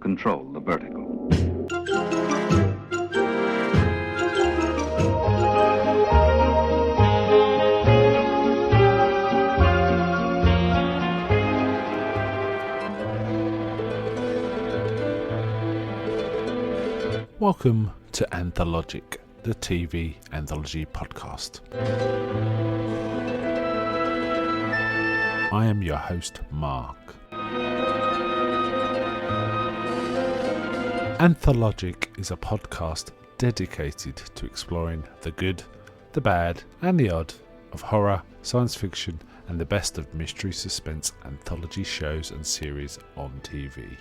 control the vertical. Welcome to Anthologic, the TV anthology podcast. I am your host, Mark. Anthologic is a podcast dedicated to exploring the good, the bad, and the odd of horror, science fiction, and the best of mystery, suspense, anthology shows and series on TV.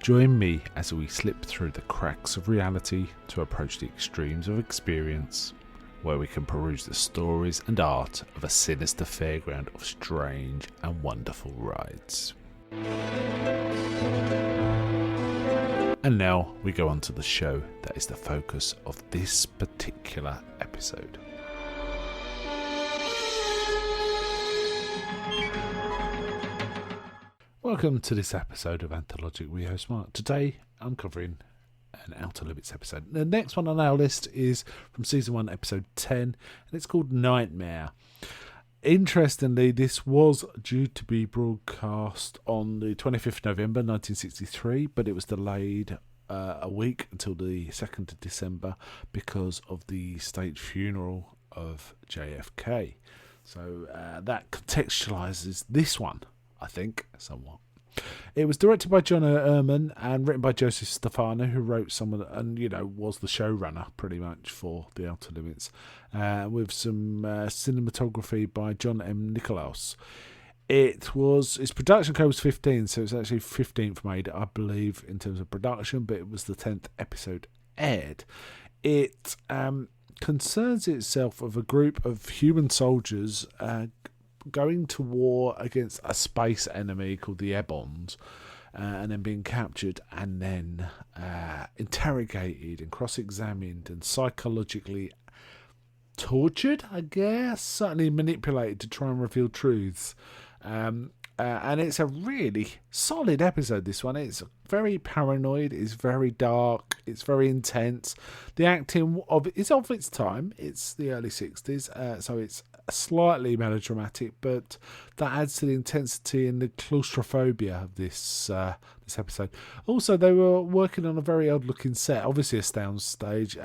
Join me as we slip through the cracks of reality to approach the extremes of experience, where we can peruse the stories and art of a sinister fairground of strange and wonderful rides. And now we go on to the show that is the focus of this particular episode. Welcome to this episode of Anthologic with host Mark. Today I'm covering an Outer Limits episode. The next one on our list is from season 1 episode 10 and it's called Nightmare. Interestingly, this was due to be broadcast on the 25th November 1963, but it was delayed a week until the 2nd of December because of the state funeral of JFK. So that contextualises this one, I think, somewhat. It was directed by John Ehrman and written by Joseph Stefano, who wrote some of the, and was the showrunner pretty much for The Outer Limits, with some cinematography by John M. Nicklaus. Its production code was 15, so it's actually 15th made, I believe, in terms of production, but it was the 10th episode aired. It concerns itself of a group of human soldiers going to war against a space enemy called the Ebons, and then being captured and then interrogated and cross-examined and psychologically tortured, I guess, certainly manipulated to try and reveal truths. And it's a really solid episode, this one. It's very paranoid, it's very dark, it's very intense. The acting is of its time. It's the early 60s, so it's slightly melodramatic, but that adds to the intensity and the claustrophobia of this episode. Also, they were working on a very odd-looking set, obviously a soundstage,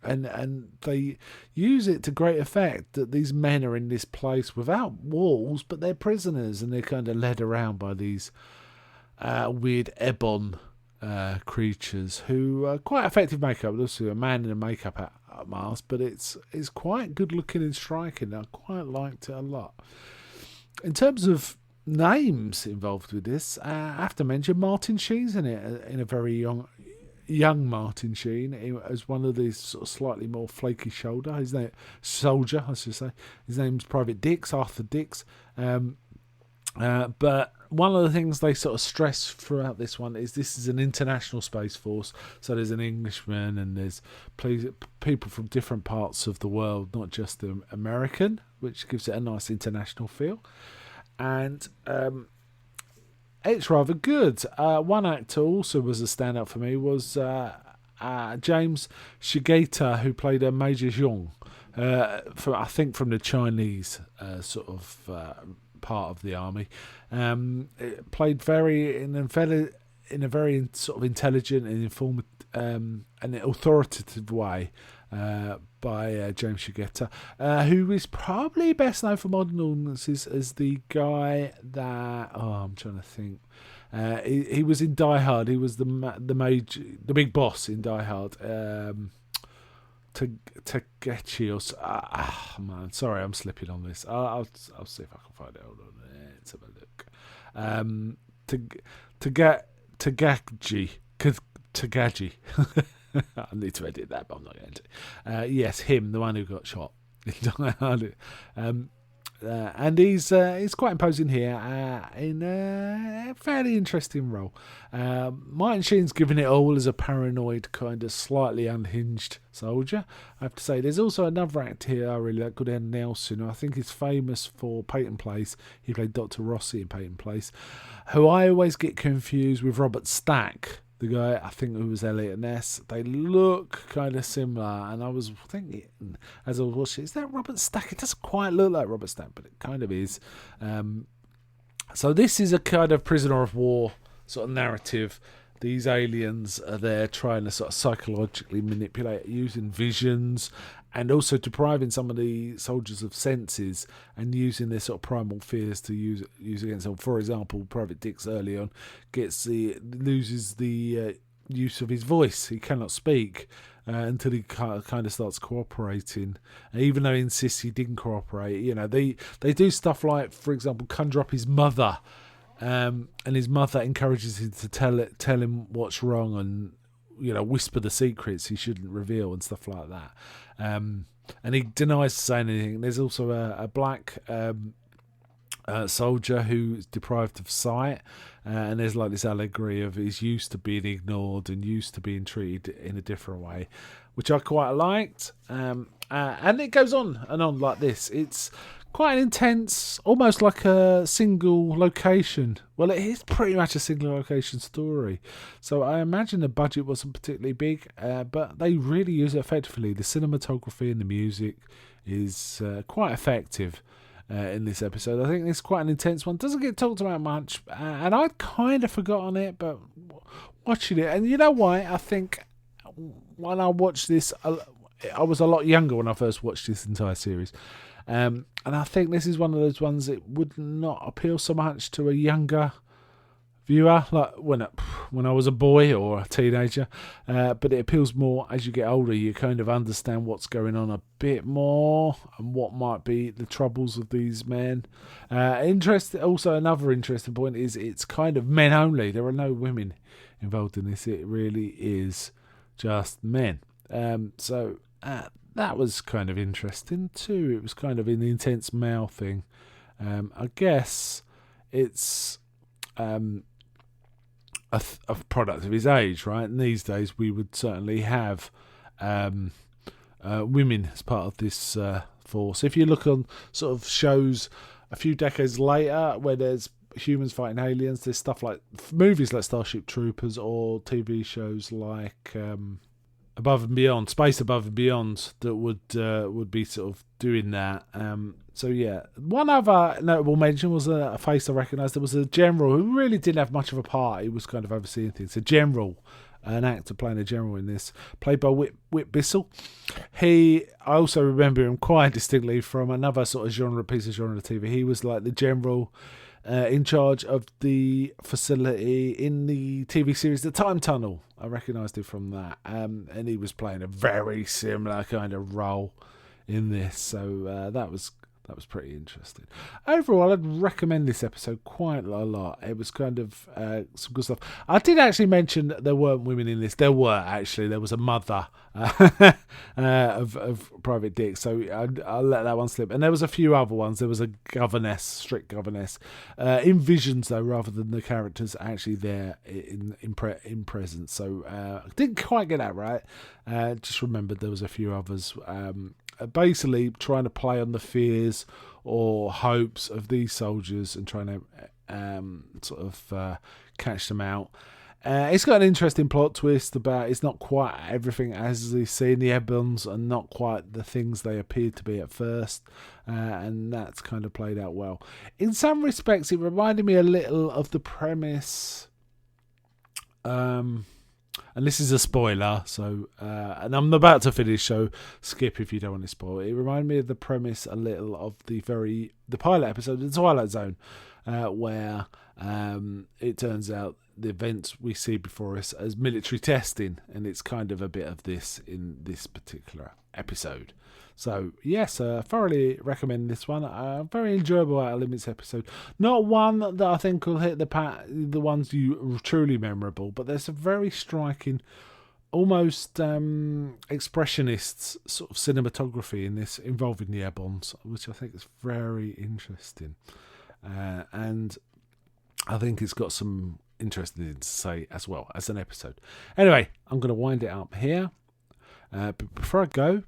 and they use it to great effect that these men are in this place without walls, but they're prisoners, and they're kind of led around by these weird Ebon creatures who are quite effective makeup. There's a man in a makeup mask, but it's quite good looking and striking. I quite liked it a lot. In terms of names involved with this, I have to mention Martin Sheen's in it, in a very young Martin Sheen, as one of these sort of slightly more flaky soldier. His name's Private Dix, Arthur Dix. But one of the things they sort of stress throughout this one is this is an international space force. So there's an Englishman and there's people from different parts of the world, not just the American, which gives it a nice international feel. And it's rather good. One actor also was a standout for me, was James Shigeta, who played a Major Zhong, I think from the Chinese sort of part of the army. It played in a very sort of intelligent and informative and authoritative way by James Shigeta, who is probably best known for modern audiences as the guy that I'm trying to think. He was in Die Hard. He was the big boss in Die Hard. Takechi or man, sorry, I'm slipping on this. I'll see if I can find it. Hold on, let's have a look. Tagaji. I need to edit that, but I'm not going to. Yes, him, the one who got shot. And he's quite imposing here in a fairly interesting role. Martin Sheen's giving it all as a paranoid, kind of slightly unhinged soldier. I have to say, there's also another actor here I really like, called Ed Nelson, who I think is famous for Peyton Place. He played Dr. Rossi in Peyton Place, who I always get confused with Robert Stack, the guy I think who was Elliot Ness. They look kind of similar, and I was thinking as I was watching, is that Robert Stack? It doesn't quite look like Robert Stack, but it kind of is. So this is a kind of prisoner of war sort of narrative. These aliens are there trying to sort of psychologically manipulate using visions, and also depriving some of the soldiers of senses and using their sort of primal fears to use against them. For example, Private Dix early on loses the use of his voice. He cannot speak until he kind of starts cooperating. Even though he insists he didn't cooperate, they do stuff like, for example, conjure up his mother. And his mother encourages him to tell him what's wrong, and whisper the secrets he shouldn't reveal and stuff like that. And he denies saying anything. There's also a black soldier who's deprived of sight, and there's like this allegory of he's used to being ignored and used to being treated in a different way, which I quite liked. And it goes on and on like this. It's quite an intense, almost like a single location. Well, it is pretty much a single location story. So I imagine the budget wasn't particularly big, but they really use it effectively. The cinematography and the music is quite effective in this episode. I think it's quite an intense one. Doesn't get talked about much, and I'd kind of forgotten it, but watching it, and you know why? I think when I watched this, I was a lot younger when I first watched this entire series. And I think this is one of those ones that would not appeal so much to a younger viewer, like when I was a boy or a teenager. But it appeals more as you get older. You kind of understand what's going on a bit more and what might be the troubles of these men. Also, another interesting point is it's kind of men only. There are no women involved in this. It really is just men. That was kind of interesting too. It was kind of an intense male thing. I guess it's a product of his age, right? And these days we would certainly have women as part of this force. If you look on sort of shows a few decades later where there's humans fighting aliens, there's stuff like movies like Starship Troopers or TV shows like Above and Beyond, Space Above and Beyond, that would be sort of doing that. So yeah, one other notable mention was a face I recognised. There was a general who really didn't have much of a part. He was kind of overseeing things. A general, an actor playing a general in this, played by Whit Bissell. I also remember him quite distinctly from another sort of piece of genre TV. He was like the general in charge of the facility in the TV series The Time Tunnel. I recognised him from that, and he was playing a very similar kind of role in this, so that was pretty interesting. Overall, I'd recommend this episode quite a lot. It was kind of some good stuff. I did actually mention that there weren't women in this. There were, actually. There was a mother of Private Dick, so I'll let that one slip. And there was a few other ones. There was a strict governess. In visions, though, rather than the characters actually there in presence. So I didn't quite get that right. Just remembered there was a few others. Basically trying to play on the fears or hopes of these soldiers and trying to catch them out. It's got an interesting plot twist about it's not quite everything as they see in the Ebons and not quite the things they appeared to be at first, and that's kind of played out well. In some respects, it reminded me a little of the premise. And this is a spoiler, so and I'm about to finish, so skip if you don't want to spoil it. It reminded me of the premise a little of the pilot episode of The Twilight Zone, where it turns out the events we see before us as military testing, and it's kind of a bit of this in this particular episode. So yes, thoroughly recommend this one. Very enjoyable Outer Limits episode. Not one that I think will hit the ones you truly memorable, but there's some very striking almost expressionist sort of cinematography in this involving the airbornes, which I think is very interesting. And I think it's got some interesting things to say as well as an episode. Anyway, I'm going to wind it up here. But before I go,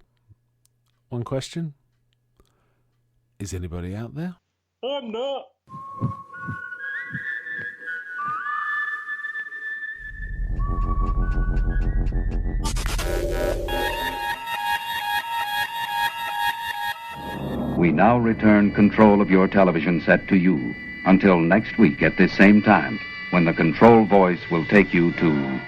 one question. Is anybody out there? I'm not. We now return control of your television set to you until next week at this same time, when the control voice will take you to